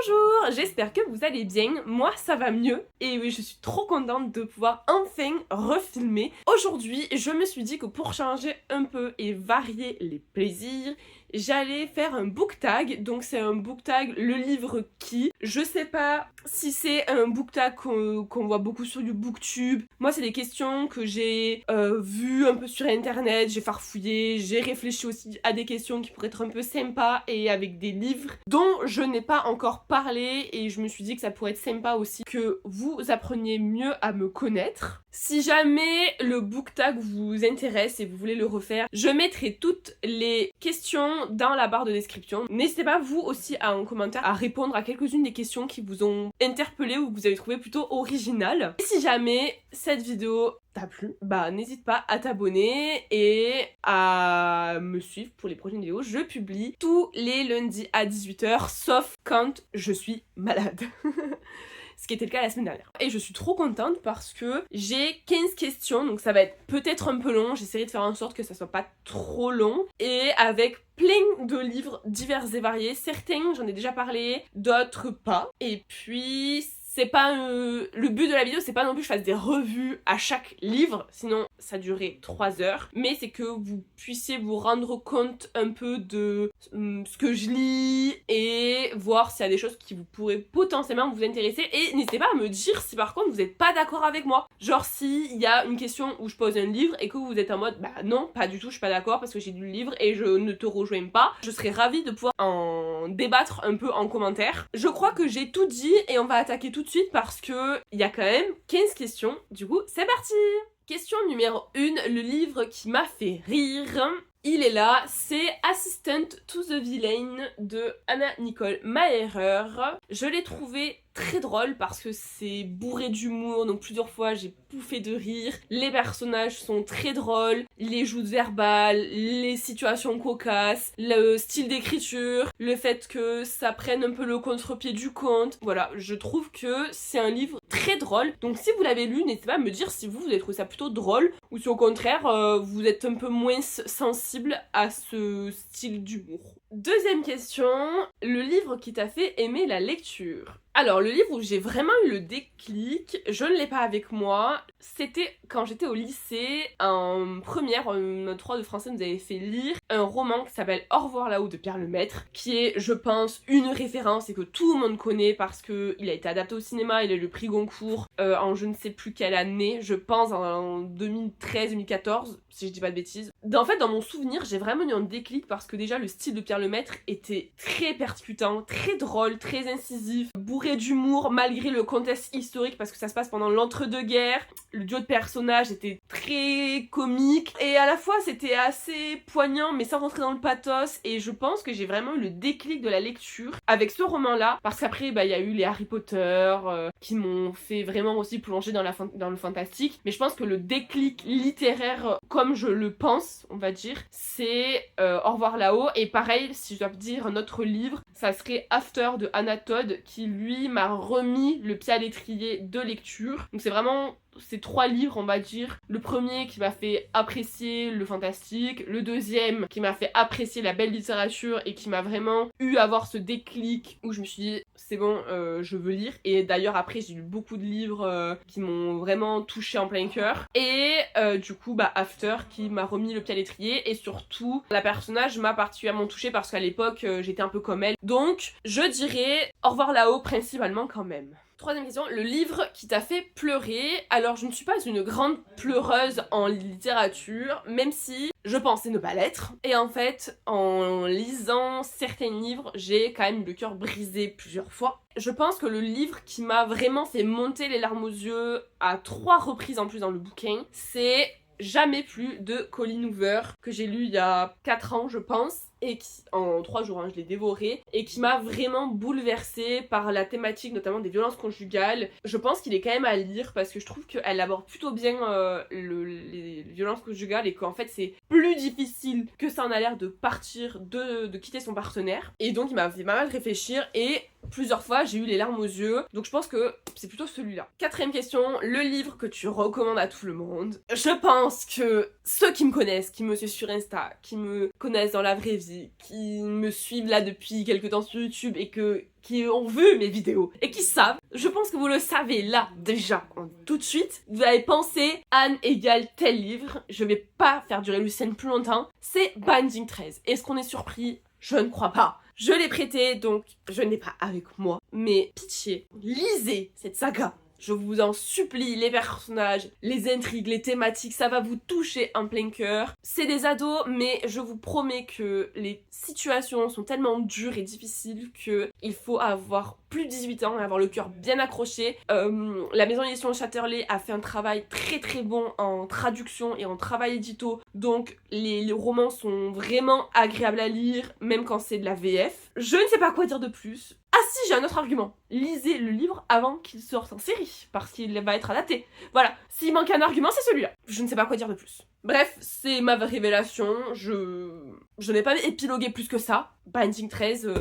Bonjour, j'espère que vous allez bien, moi ça va mieux et oui je suis trop contente de pouvoir enfin refilmer. Aujourd'hui je me suis dit que pour changer un peu et varier les plaisirs, j'allais faire un book tag, donc c'est un book tag le livre qui, je sais pas si c'est un book tag qu'on voit beaucoup sur Booktube. Moi c'est des questions que j'ai vues un peu sur internet, j'ai farfouillé, j'ai réfléchi aussi à des questions qui pourraient être un peu sympas et avec des livres dont je n'ai pas encore parlé et je me suis dit que ça pourrait être sympa aussi que vous appreniez mieux à me connaître. Si jamais le book tag vous intéresse et vous voulez le refaire, je mettrai toutes les questions dans la barre de description. N'hésitez pas vous aussi en commentaire à répondre à quelques-unes des questions qui vous ont interpellé ou que vous avez trouvé plutôt originales. Et si jamais cette vidéo t'a plu, bah n'hésite pas à t'abonner et à me suivre pour les prochaines vidéos. Je publie tous les lundis à 18h sauf quand je suis malade. Ce qui était le cas la semaine dernière. Et je suis trop contente parce que j'ai 15 questions, donc ça va être peut-être un peu long, j'essaierai de faire en sorte que ça soit pas trop long, et avec plein de livres divers et variés. Certains j'en ai déjà parlé, d'autres pas. Et puis c'est pas le but de la vidéo, c'est pas non plus que je fasse des revues à chaque livre, sinon ça durerait 3 heures, mais c'est que vous puissiez vous rendre compte un peu de ce que je lis et voir s'il y a des choses qui vous pourraient potentiellement vous intéresser. Et n'hésitez pas à me dire si par contre vous n'êtes pas d'accord avec moi, genre s'il y a une question où je pose un livre et que vous êtes en mode bah non, pas du tout, je suis pas d'accord parce que j'ai lu le livre et je ne te rejoins pas, je serais ravie de pouvoir en débattre un peu en commentaire. Je crois que j'ai tout dit et on va attaquer tout de suite parce que il y a quand même 15 questions, du coup c'est parti. Question numéro 1, le livre qui m'a fait rire. Il est là, c'est Assistant to the Villain de Anna Nicole Maerer. Je l'ai trouvé très drôle parce que c'est bourré d'humour, donc plusieurs fois j'ai pouffé de rire. Les personnages sont très drôles, les joutes verbales, les situations cocasses, le style d'écriture, le fait que ça prenne un peu le contre-pied du conte. Voilà, je trouve que c'est un livre très drôle. Donc si vous l'avez lu, n'hésitez pas à me dire si vous avez trouvé ça plutôt drôle ou si au contraire vous êtes un peu moins sensible à ce style d'humour. Deuxième question, le livre qui t'a fait aimer la lecture. Alors, le livre où j'ai vraiment eu le déclic, je ne l'ai pas avec moi, c'était quand j'étais au lycée, en première, en 3 de français, nous avait fait lire un roman qui s'appelle Au revoir là-haut de Pierre Lemaitre, qui est, je pense, une référence et que tout le monde connaît parce qu'il a été adapté au cinéma, il a eu le prix Goncourt en je ne sais plus quelle année, je pense en 2013-2014, si je dis pas de bêtises. En fait, dans mon souvenir, j'ai vraiment eu un déclic parce que déjà, le style de Pierre Lemaitre était très percutant, très drôle, très incisif, bourré d'humour malgré le contexte historique parce que ça se passe pendant l'entre-deux-guerres. Le duo de personnages était très comique et à la fois c'était assez poignant mais sans rentrer dans le pathos, et je pense que j'ai vraiment eu le déclic de la lecture avec ce roman-là parce qu'après il y a eu les Harry Potter qui m'ont fait vraiment aussi plonger dans le fantastique, mais je pense que le déclic littéraire comme je le pense, on va dire, c'est Au revoir là-haut. Et pareil, si je dois dire un autre livre, ça serait After de Anna Todd qui lui m'a remis le pied à l'étrier de lecture. Donc c'est vraiment ces 3 livres, on va dire. Le premier qui m'a fait apprécier le fantastique, le deuxième qui m'a fait apprécier la belle littérature et qui m'a vraiment eu à avoir ce déclic où je me suis dit c'est bon, je veux lire. Et d'ailleurs après j'ai lu beaucoup de livres qui m'ont vraiment touché en plein cœur. Et du coup After qui m'a remis le pied à l'étrier, et surtout la personnage m'a particulièrement touchée parce qu'à l'époque j'étais un peu comme elle. Donc je dirais Au revoir là-haut principalement quand même. Troisième question, le livre qui t'a fait pleurer. Alors je ne suis pas une grande pleureuse en littérature, même si je pensais ne pas l'être. Et en fait, en lisant certains livres, j'ai quand même eu le cœur brisé plusieurs fois. Je pense que le livre qui m'a vraiment fait monter les larmes aux yeux à 3 reprises en plus dans le bouquin, c'est Jamais plus de Colleen Hoover, que j'ai lu il y a 4 ans je pense, et qui, en 3 jours, je l'ai dévoré, et qui m'a vraiment bouleversée par la thématique notamment des violences conjugales. Je pense qu'il est quand même à lire parce que je trouve qu'elle aborde plutôt bien les violences conjugales, et qu'en fait c'est plus difficile que ça en a l'air de partir, de quitter son partenaire. Et donc il m'a fait pas mal réfléchir, et plusieurs fois j'ai eu les larmes aux yeux, donc je pense que c'est plutôt celui-là. Quatrième question, le livre que tu recommandes à tout le monde. Je pense que ceux qui me connaissent, qui me suivent sur Insta, qui me connaissent dans la vraie vie, qui me suivent là depuis quelques temps sur YouTube et qui ont vu mes vidéos et qui savent, je pense que vous le savez là déjà tout de suite, vous avez pensé Anne égale tel livre, je vais pas faire durer Lucienne plus longtemps, c'est Binding 13. Est-ce qu'on est surpris? Je ne crois pas. Je l'ai prêté, donc je n'ai pas avec moi. Mais pitié, lisez cette saga. Je vous en supplie, les personnages, les intrigues, les thématiques, ça va vous toucher en plein cœur. C'est des ados, mais je vous promets que les situations sont tellement dures et difficiles qu'il faut avoir plus de 18 ans et avoir le cœur bien accroché. La maison d'édition Chatterley a fait un travail très très bon en traduction et en travail édito, donc les romans sont vraiment agréables à lire, même quand c'est de la VF. Je ne sais pas quoi dire de plus. Ah si, j'ai un autre argument. Lisez le livre avant qu'il sorte en série, parce qu'il va être adapté. Voilà, s'il manque un argument, c'est celui-là. Je ne sais pas quoi dire de plus. Bref, c'est ma révélation, je n'ai pas épilogué plus que ça. Binding 13,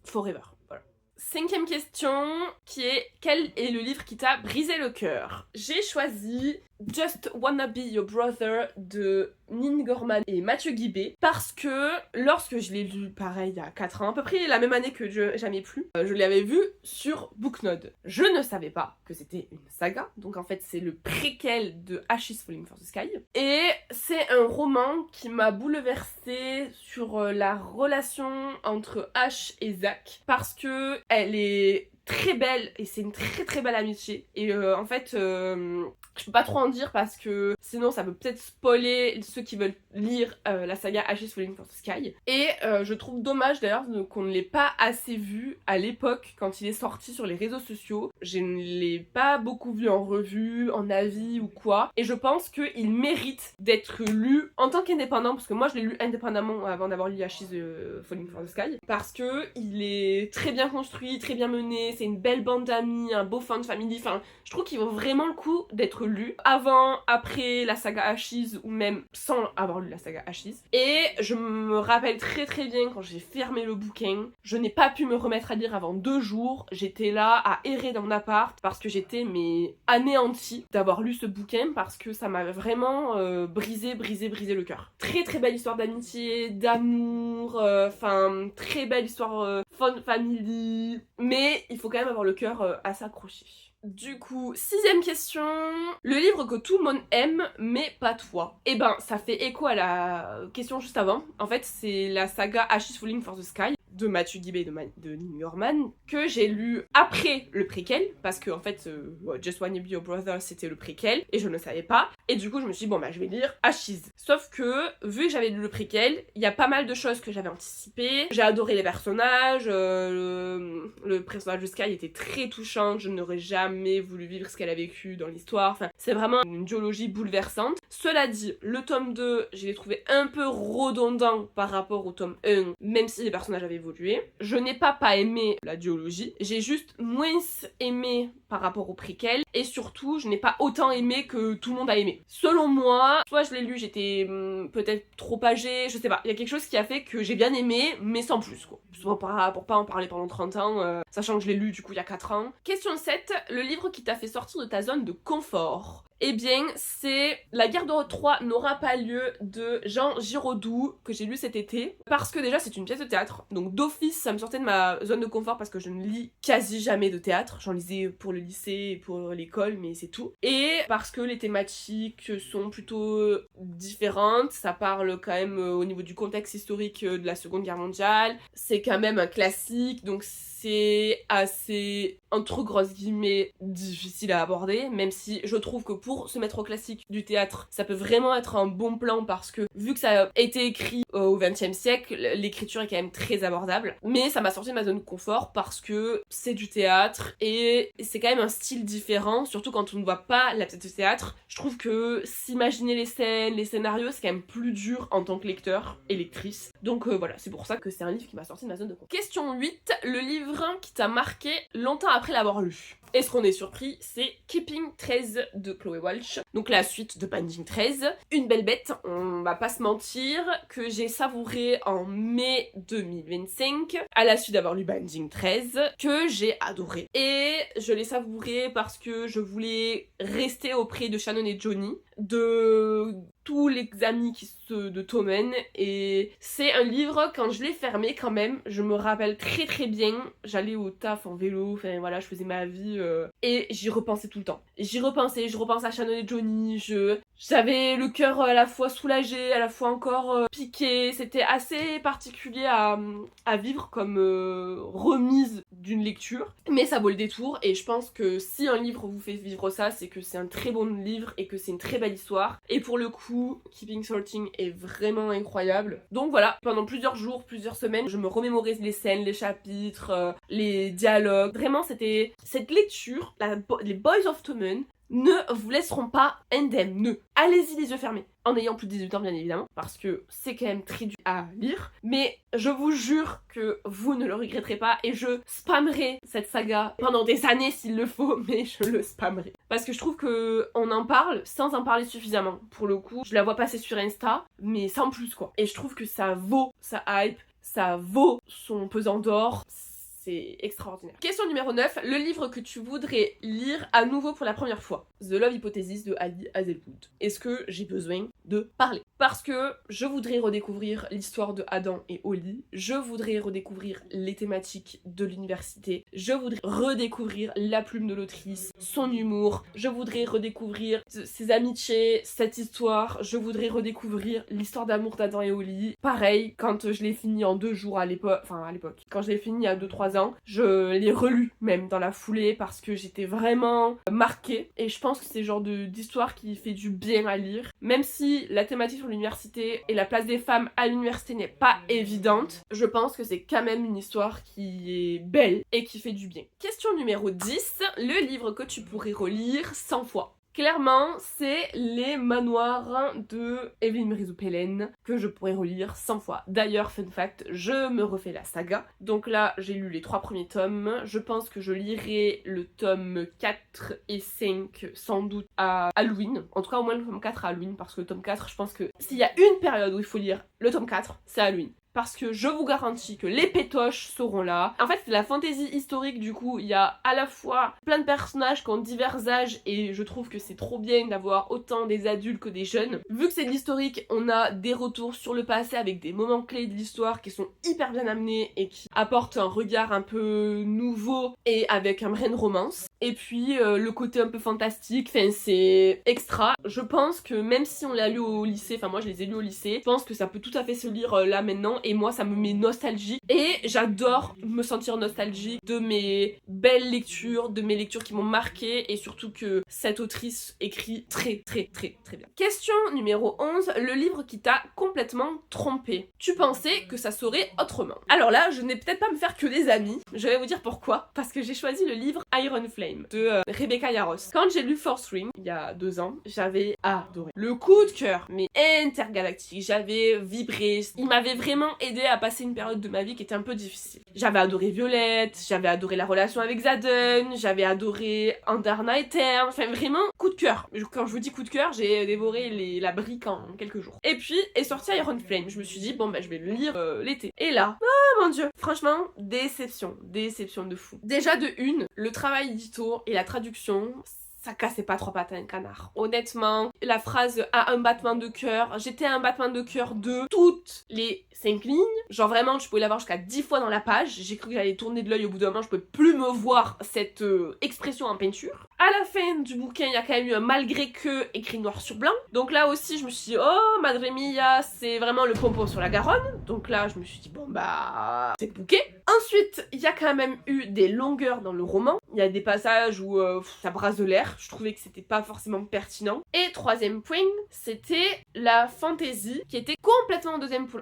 forever. Voilà. 5e question, qui est quel est le livre qui t'a brisé le cœur? J'ai choisi Just Wanna Be Your Brother de Nin Gorman et Mathieu Guibé parce que lorsque je l'ai lu, pareil, il y a 4 ans, à peu près la même année que Jamais Plus, je l'avais vu sur Booknode. Je ne savais pas que c'était une saga, donc en fait c'est le préquel de Ash is Falling for the Sky. Et c'est un roman qui m'a bouleversée sur la relation entre Ash et Zach parce que elle est très belle et c'est une très très belle amitié et en fait je peux pas trop en dire parce que sinon ça peut peut-être spoiler ceux qui veulent lire la saga Ash is Falling for the Sky et je trouve dommage d'ailleurs qu'on ne l'ait pas assez vu à l'époque quand il est sorti sur les réseaux sociaux. Je ne l'ai pas beaucoup vu en revue, en avis ou quoi et je pense qu'il mérite d'être lu en tant qu'indépendant parce que moi je l'ai lu indépendamment avant d'avoir lu Ash is Falling for the Sky parce que il est très bien construit, très bien mené, c'est une belle bande d'amis, un beau fan family, enfin je trouve qu'il vaut vraiment le coup d'être lu avant, après la saga Ashes ou même sans avoir lu la saga Ashes. Et je me rappelle très très bien quand j'ai fermé le bouquin, je n'ai pas pu me remettre à lire avant 2 jours, j'étais là à errer dans mon appart parce que j'étais anéantie d'avoir lu ce bouquin parce que ça m'avait vraiment brisé le cœur. Très très belle histoire d'amitié, d'amour, très belle histoire fun family, mais il faut quand même avoir le cœur assez accroché. Du coup, 6e question. Le livre que tout le monde aime, mais pas toi. Eh ben, ça fait écho à la question juste avant. En fait, c'est la saga Ash is Falling for the Sky de Mathieu Guibé et de Nin Gorman que j'ai lu après le préquel parce que en fait Just Wanna Be Your Brother c'était le préquel et je ne le savais pas et du coup je me suis dit bon bah je vais lire Ashes. Sauf que vu que j'avais lu le préquel, il y a pas mal de choses que j'avais anticipées. J'ai adoré les personnages, le personnage de Sky était très touchant, je n'aurais jamais voulu vivre ce qu'elle a vécu dans l'histoire, enfin c'est vraiment une duologie bouleversante. Cela dit, le tome 2 je l'ai trouvé un peu redondant par rapport au tome 1 même si les personnages avaient évolué. Je n'ai pas aimé la duologie, j'ai juste moins aimé par rapport au préquel et surtout je n'ai pas autant aimé que tout le monde a aimé. Selon moi, soit je l'ai lu, j'étais peut-être trop âgée, je sais pas, il y a quelque chose qui a fait que j'ai bien aimé mais sans plus quoi. Pour pas en parler pendant 30 ans, sachant que je l'ai lu du coup il y a 4 ans. Question 7, le livre qui t'a fait sortir de ta zone de confort. Eh bien, c'est La guerre de Troie n'aura pas lieu de Jean Giraudoux, que j'ai lu cet été. Parce que déjà, c'est une pièce de théâtre. Donc d'office, ça me sortait de ma zone de confort parce que je ne lis quasi jamais de théâtre. J'en lisais pour le lycée et pour l'école, mais c'est tout. Et parce que les thématiques sont plutôt différentes. Ça parle quand même au niveau du contexte historique de la Seconde Guerre mondiale. C'est quand même un classique, donc c'est assez, entre grosses guillemets, difficile à aborder, même si je trouve que pour se mettre au classique du théâtre, ça peut vraiment être un bon plan parce que vu que ça a été écrit au XXe siècle, l'écriture est quand même très abordable. Mais ça m'a sorti de ma zone de confort parce que c'est du théâtre et c'est quand même un style différent, surtout quand on ne voit pas la pièce de théâtre. Je trouve que s'imaginer les scènes, les scénarios, c'est quand même plus dur en tant que lecteur et lectrice. Donc voilà, c'est pour ça que c'est un livre qui m'a sorti de ma zone de confort. Question 8, le livre qui t'a marqué longtemps après l'avoir lu. Est-ce qu'on est surpris? C'est Keeping 13 de Chloé Walsh, donc la suite de Binding 13. Une belle bête, on va pas se mentir, que j'ai savouré en mai 2025, à la suite d'avoir lu Binding 13, que j'ai adoré. Et je l'ai savouré parce que je voulais rester auprès de Shannon et Johnny. de tous les amis de Tommen, et c'est un livre, quand je l'ai fermé quand même, je me rappelle très très bien, j'allais au taf en vélo, enfin voilà, je faisais ma vie, et j'y repensais tout le temps. J'y repensais, je repensais à Shannon et Johnny, j'avais le cœur à la fois soulagé, à la fois encore piqué, c'était assez particulier à vivre comme remise d'une lecture, mais ça vaut le détour, et je pense que si un livre vous fait vivre ça, c'est que c'est un très bon livre et que c'est une très belle histoire, et pour le coup, Keeping Sorting est vraiment incroyable. Donc voilà, pendant plusieurs jours, plusieurs semaines, je me remémorais les scènes, les chapitres, les dialogues. Vraiment, c'était cette lecture, les Boys of Tommen, ne vous laisseront pas indemnes. Allez-y les yeux fermés. En ayant plus de 18 ans bien évidemment, parce que c'est quand même très dur à lire. Mais je vous jure que vous ne le regretterez pas, et je spammerai cette saga pendant des années s'il le faut, mais je le spammerai. Parce que je trouve qu'on en parle sans en parler suffisamment. Pour le coup, je la vois passer sur Insta, mais sans plus quoi. Et je trouve que ça vaut sa hype, ça vaut son pesant d'or. C'est extraordinaire. Question numéro 9, le livre que tu voudrais lire à nouveau pour la première fois. The Love Hypothesis de Ali Hazelwood. Est-ce que j'ai besoin de parler? Parce que je voudrais redécouvrir l'histoire de Adam et Holly, je voudrais redécouvrir les thématiques de l'université, je voudrais redécouvrir la plume de l'autrice, son humour, je voudrais redécouvrir ses amitiés, cette histoire, je voudrais redécouvrir l'histoire d'amour d'Adam et Holly. Pareil, quand je l'ai fini en 2 jours à l'époque, quand je l'ai fini il y a 2-3 ans, je l'ai relu même dans la foulée parce que j'étais vraiment marquée, et je pense que c'est le genre d'histoire qui fait du bien à lire. Même si la thématique sur l'université et la place des femmes à l'université n'est pas évidente, je pense que c'est quand même une histoire qui est belle et qui fait du bien. Question numéro 10, le livre que tu pourrais relire 100 fois. Clairement, c'est Les Manoirs de Evelyn Mérizoux-Pélène que je pourrais relire 100 fois. D'ailleurs, fun fact, je me refais la saga. Donc là, j'ai lu les 3 premiers tomes. Je pense que je lirai le tome 4 et 5 sans doute à Halloween. En tout cas, au moins le tome 4 à Halloween, parce que le tome 4, je pense que s'il y a une période où il faut lire le tome 4, c'est Halloween. Parce que je vous garantis que les pétoches seront là. En fait, c'est la fantaisie historique, du coup, il y a à la fois plein de personnages qui ont divers âges, et je trouve que c'est trop bien d'avoir autant des adultes que des jeunes. Vu que c'est de l'historique, on a des retours sur le passé avec des moments clés de l'histoire qui sont hyper bien amenés et qui apportent un regard un peu nouveau et avec un brin de romance. Et puis le côté un peu fantastique, enfin c'est extra. Je pense que même si on l'a lu au lycée, enfin moi je les ai lus au lycée, je pense que ça peut tout à fait se lire là maintenant, et moi ça me met nostalgique, et j'adore me sentir nostalgique de mes belles lectures, de mes lectures qui m'ont marqué, et surtout que cette autrice écrit très très très très bien. Question numéro 11, le livre qui t'a complètement trompé. Tu pensais que ça serait autrement. Alors là, je n'ai peut-être pas me faire que des amis, je vais vous dire pourquoi, parce que j'ai choisi le livre Iron Flame de Rebecca Yarros. Quand j'ai lu Fourth Ring il y a 2 ans, j'avais adoré. Le coup de cœur, mais intergalactique, j'avais vibré, il m'avait vraiment aidé à passer une période de ma vie qui était un peu difficile. J'avais adoré Violette, j'avais adoré la relation avec Xaden, j'avais adoré Under Night Term, enfin vraiment coup de cœur. Quand je vous dis coup de cœur, j'ai dévoré la brique en quelques jours. Et puis est sorti Iron Flame, je me suis dit bon bah je vais le lire l'été. Et là, oh mon dieu, franchement, déception de fou. Déjà de une, le travail édito et la traduction, ça cassait pas 3 pattes à un canard. Honnêtement, la phrase à un battement de cœur, j'étais à un battement de cœur de toutes les 5 lignes. Genre vraiment, je pouvais l'avoir jusqu'à 10 fois dans la page. J'ai cru que j'allais tourner de l'œil au bout d'un moment, je pouvais plus me voir cette expression en peinture. À la fin du bouquin, il y a quand même eu un malgré que écrit noir sur blanc. Donc là aussi, je me suis dit, oh, Madre Mia, c'est vraiment le pompon sur la Garonne. Donc là, je me suis dit, bon bah, c'est bouquet. Ensuite, il y a quand même eu des longueurs dans le roman. Il y a des passages où ça brasse de l'air. Je trouvais que c'était pas forcément pertinent. Et troisième point, c'était la fantaisie qui était complètement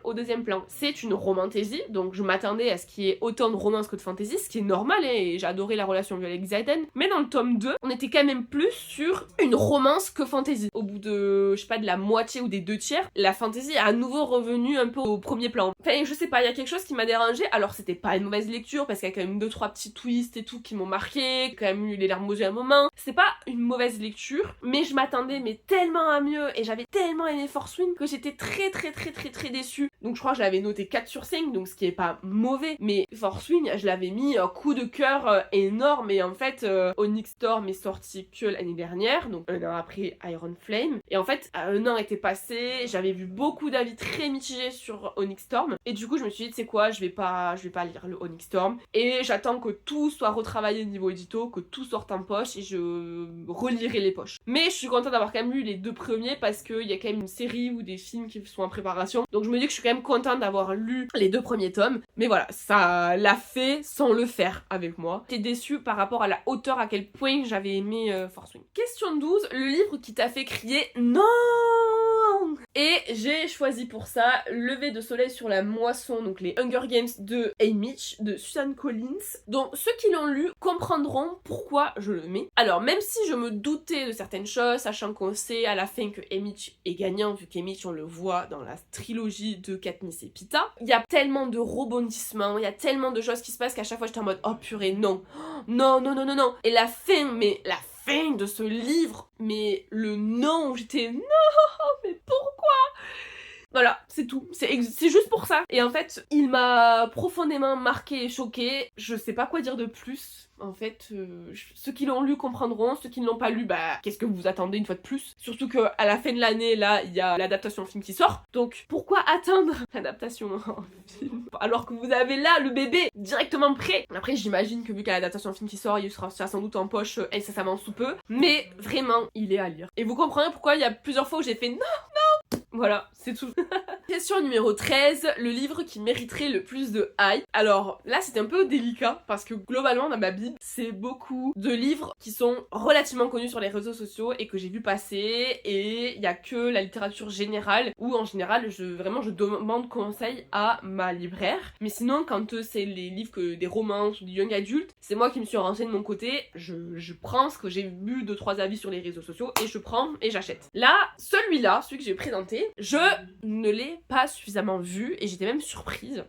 au deuxième plan. C'est une romantaisie, donc je m'attendais à ce qu'il y ait autant de romance que de fantaisie, ce qui est normal, et j'ai adoré la relation avec Xaden. Mais dans le tome 2, on était quand même plus sur une romance que fantaisie. Au bout de, je sais pas, de la moitié ou des 2/3, la fantaisie est à nouveau revenue un peu au premier plan. Enfin, je sais pas, il y a quelque chose qui m'a dérangé. Alors c'était pas une mauvaise lecture, parce qu'il y a quand même 2-3 petits twists et tout qui m'ont marqué, quand même eu les larmes aux yeux à un moment. C'est pas une mauvaise lecture, mais je m'attendais mais tellement à mieux, et j'avais tellement aimé Fourth Ring que j'étais très déçue. Donc je crois que je l'avais noté 4 sur 5, donc ce qui est pas mauvais, mais Fourth Ring, je l'avais mis un coup de cœur énorme, et en fait Onyx Storm et sorti que l'année dernière, donc un an après Iron Flame. Et en fait, un an était passé, j'avais vu beaucoup d'avis très mitigés sur Onyx Storm. Et du coup, je me suis dit, tu sais quoi, je vais pas lire le Onyx Storm. Et j'attends que tout soit retravaillé niveau édito, que tout sorte en poche et je relirai les poches. Mais je suis contente d'avoir quand même lu les 2 premiers parce qu'il y a quand même une série ou des films qui sont en préparation. Donc je me dis que je suis quand même contente d'avoir lu les 2 premiers tomes. Mais voilà, ça l'a fait sans le faire avec moi. J'étais déçue par rapport à la hauteur, à quel point j'avais aimé Force Wing. Question 12, le livre qui t'a fait crier non. Et j'ai choisi pour ça Lever de soleil sur la moisson, donc les Hunger Games de Haymitch, de Suzanne Collins. Donc ceux qui l'ont lu comprendront pourquoi je le mets. Alors même si je me doutais de certaines choses, sachant qu'on sait à la fin que Haymitch est gagnant, vu qu'Haymitch on le voit dans la trilogie de Katniss et Peeta, il y a tellement de rebondissements, il y a tellement de choses qui se passent qu'à chaque fois j'étais en mode oh purée non, non, non, non, non, non. Et la fin de ce livre, mais le non, j'étais non, mais pourquoi? Voilà, c'est tout. C'est juste pour ça. Et en fait, il m'a profondément marqué et choqué. Je sais pas quoi dire de plus. En fait, ceux qui l'ont lu comprendront. Ceux qui ne l'ont pas lu, bah, qu'est-ce que vous attendez une fois de plus? Surtout qu'à la fin de l'année, là, il y a l'adaptation en film qui sort. Donc, pourquoi attendre l'adaptation en film? Alors que vous avez là le bébé directement prêt. Après, j'imagine que vu qu'il y a l'adaptation en film qui sort, il sera sans doute en poche incessamment sous peu. Mais vraiment, il est à lire. Et vous comprenez pourquoi il y a plusieurs fois où j'ai fait non. Voilà, c'est tout. Question numéro 13, le livre qui mériterait le plus de hype. Alors là, c'est un peu délicat parce que globalement, dans ma bible, c'est beaucoup de livres qui sont relativement connus sur les réseaux sociaux et que j'ai vu passer, et il y a que la littérature générale où en général, je demande conseil à ma libraire. Mais sinon, quand c'est les livres des romances ou du young adult, c'est moi qui me suis renseignée de mon côté. Je prends ce que j'ai vu 2-3 avis sur les réseaux sociaux et je prends et j'achète. Là, celui que j'ai présenté, je ne l'ai pas suffisamment vu et j'étais même surprise.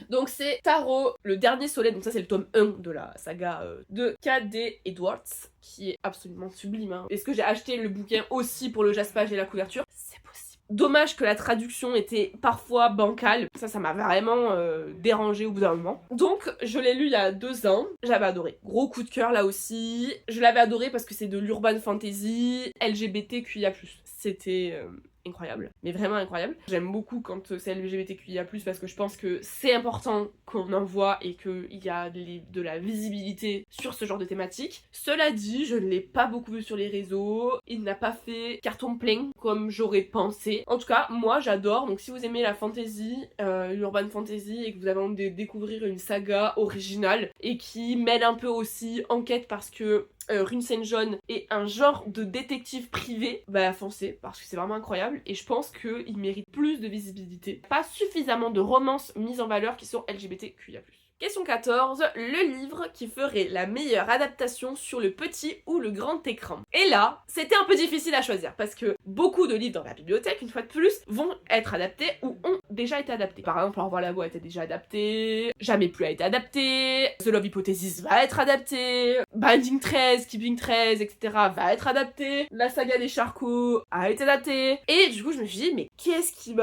Donc c'est Tarot, le dernier soleil, donc ça c'est le tome 1 de la saga de K.D. Edwards, qui est absolument sublime. Hein. Est-ce que j'ai acheté le bouquin aussi pour le jaspage et la couverture? C'est possible. Dommage que la traduction était parfois bancale, ça m'a vraiment dérangé au bout d'un moment. Donc je l'ai lu il y a 2 ans, j'avais adoré. Gros coup de cœur là aussi. Je l'avais adoré parce que c'est de l'urban fantasy LGBTQIA+. C'était incroyable, mais vraiment incroyable. J'aime beaucoup quand c'est LGBTQIA+, parce que je pense que c'est important qu'on en voit et qu'il y a de la visibilité sur ce genre de thématique. Cela dit, je ne l'ai pas beaucoup vu sur les réseaux, il n'a pas fait carton plein comme j'aurais pensé. En tout cas, moi j'adore, donc si vous aimez la fantasy, l'urban fantasy, et que vous avez envie de découvrir une saga originale et qui mêle un peu aussi enquête parce que Rune Senjon est un genre de détective privé, bah foncez, parce que c'est vraiment incroyable et je pense qu'il mérite plus de visibilité. Pas suffisamment de romances mises en valeur qui sont LGBTQIA+. Question 14, le livre qui ferait la meilleure adaptation sur le petit ou le grand écran. Et là, c'était un peu difficile à choisir parce que beaucoup de livres dans la bibliothèque, une fois de plus, vont être adaptés ou ont déjà été adaptés. Par exemple, Au revoir la voix a été déjà adapté, Jamais plus a été adapté, The Love Hypothesis va être adapté, Binding 13, Keeping 13, etc. va être adapté, la saga des Charcots a été adaptée. Et du coup, je me suis dit, mais qu'est-ce qui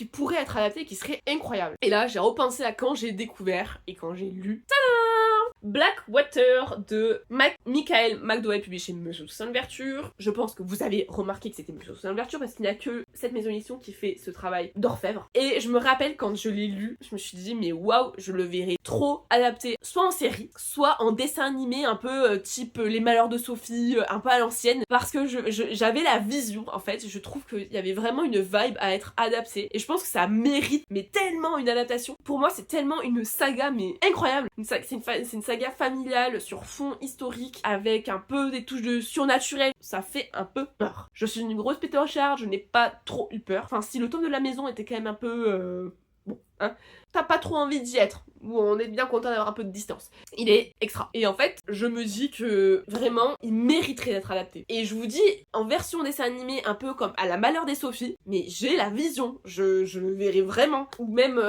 pourrait être adapté qui serait incroyable? Et là, j'ai repensé à quand j'ai découvert et quand j'ai lu. Tadam! Blackwater de Michael McDowell, publié chez Monsieur Toussaint Louverture. Je pense que vous avez remarqué que c'était Monsieur Toussaint Louverture parce qu'il n'y a que cette maison d'édition qui fait ce travail d'orfèvre. Et je me rappelle quand je l'ai lu, je me suis dit mais waouh, je le verrais trop adapté soit en série, soit en dessin animé un peu type Les Malheurs de Sophie, un peu à l'ancienne, parce que j'avais la vision en fait. Je trouve qu'il y avait vraiment une vibe à être adaptée et je pense que ça mérite mais tellement une adaptation. Pour moi c'est tellement une saga mais incroyable. C'est une saga familiale sur fond historique avec un peu des touches de surnaturel. Ça fait un peu peur. Je suis une grosse pétocharde, je n'ai pas trop eu peur. Enfin si le tome de la maison était quand même un peu... bon, hein, t'as pas trop envie d'y être, ou on est bien content d'avoir un peu de distance. Il est extra. Et en fait, je me dis que vraiment, il mériterait d'être adapté. Et je vous dis, en version dessin animé, un peu comme à la Malheur des Sophies, mais j'ai la vision, je le verrai vraiment. Ou même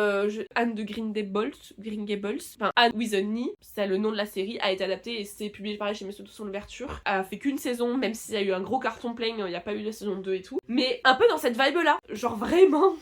Anne de Green Gables, enfin Anne with a Knee, c'est le nom de la série, a été adapté et c'est publié pareil chez Monsieur Toussaint Louverture. A fait qu'une saison, même s'il y a eu un gros carton plein, il n'y a pas eu la saison 2 et tout. Mais un peu dans cette vibe là, genre vraiment...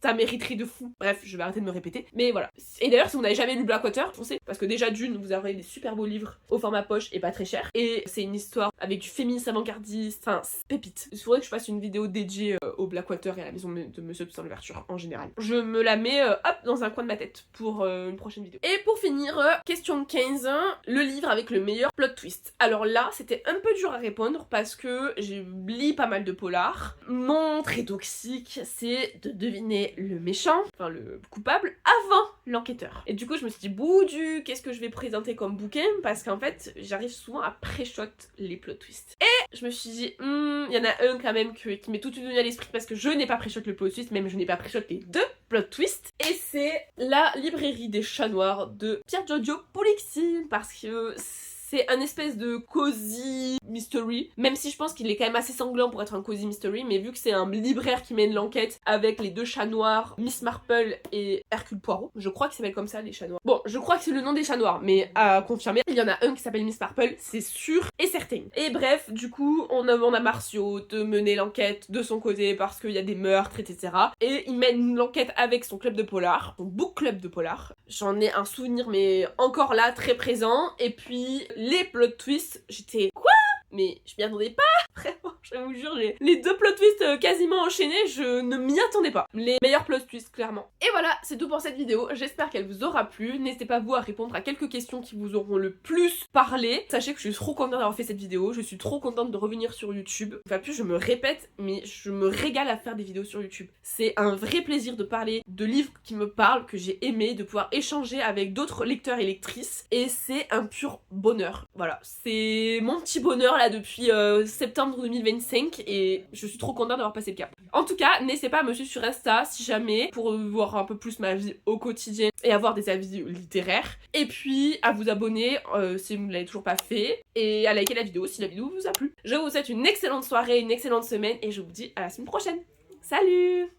ça mériterait de fou. Bref, je vais arrêter de me répéter. Mais voilà. Et d'ailleurs, si vous n'avez jamais lu Blackwater, foncez. Parce que déjà, d'une, vous aurez des super beaux livres au format poche et pas très cher. Et c'est une histoire avec du féminisme avant-gardiste. Enfin, pépite. Il faudrait que je fasse une vidéo dédiée au Blackwater et à la maison de Monsieur Toussaint Louverture en général. Je me la mets, hop, dans un coin de ma tête pour une prochaine vidéo. Et pour finir, question 15, le livre avec le meilleur plot twist. Alors là, c'était un peu dur à répondre parce que j'ai lu pas mal de polars. Mon trait toxique, c'est de deviner le méchant, enfin le coupable, avant l'enquêteur. Et du coup, je me suis dit, boudu, qu'est-ce que je vais présenter comme bouquin? Parce qu'en fait, j'arrive souvent à pré-shot les plot twists. Et je me suis dit, il y en a un quand même qui m'est tout de suite venu à l'esprit parce que je n'ai pas pré-shot le plot twist, même je n'ai pas pré-shot les deux plot twists. Et c'est La librairie des chats noirs de Pier Giorgio Polizzi, parce que c'est un espèce de cozy mystery, même si je pense qu'il est quand même assez sanglant pour être un cozy mystery, mais vu que c'est un libraire qui mène l'enquête avec les deux chats noirs, Miss Marple et Hercule Poirot, je crois qu'ils s'appellent comme ça les chats noirs. Bon, je crois que c'est le nom des chats noirs, mais à confirmer, il y en a un qui s'appelle Miss Marple, c'est sûr et certain. Et bref, du coup, on a Marcio de mener l'enquête de son côté parce qu'il y a des meurtres, etc. Et il mène l'enquête avec son club de polar, son book club de polar. J'en ai un souvenir, mais encore là, très présent. Et puis, les plot twists, j'étais quoi? Mais je m'y attendais pas, vraiment, je vous jure, les deux plot twists quasiment enchaînés, je ne m'y attendais pas. Les meilleurs plot twists, clairement. Et voilà, c'est tout pour cette vidéo, j'espère qu'elle vous aura plu. N'hésitez pas vous à répondre à quelques questions qui vous auront le plus parlé. Sachez que je suis trop contente d'avoir fait cette vidéo, je suis trop contente de revenir sur YouTube. Enfin plus, je me répète, mais je me régale à faire des vidéos sur YouTube. C'est un vrai plaisir de parler de livres qui me parlent, que j'ai aimé, de pouvoir échanger avec d'autres lecteurs et lectrices. Et c'est un pur bonheur. Voilà, c'est mon petit bonheur là depuis septembre 2025 et je suis trop contente d'avoir passé le cap. En tout cas, n'hésitez pas à me suivre sur Insta si jamais pour voir un peu plus ma vie au quotidien et avoir des avis littéraires. Et puis à vous abonner si vous ne l'avez toujours pas fait et à liker la vidéo si la vidéo vous a plu. Je vous souhaite une excellente soirée, une excellente semaine et je vous dis à la semaine prochaine. Salut!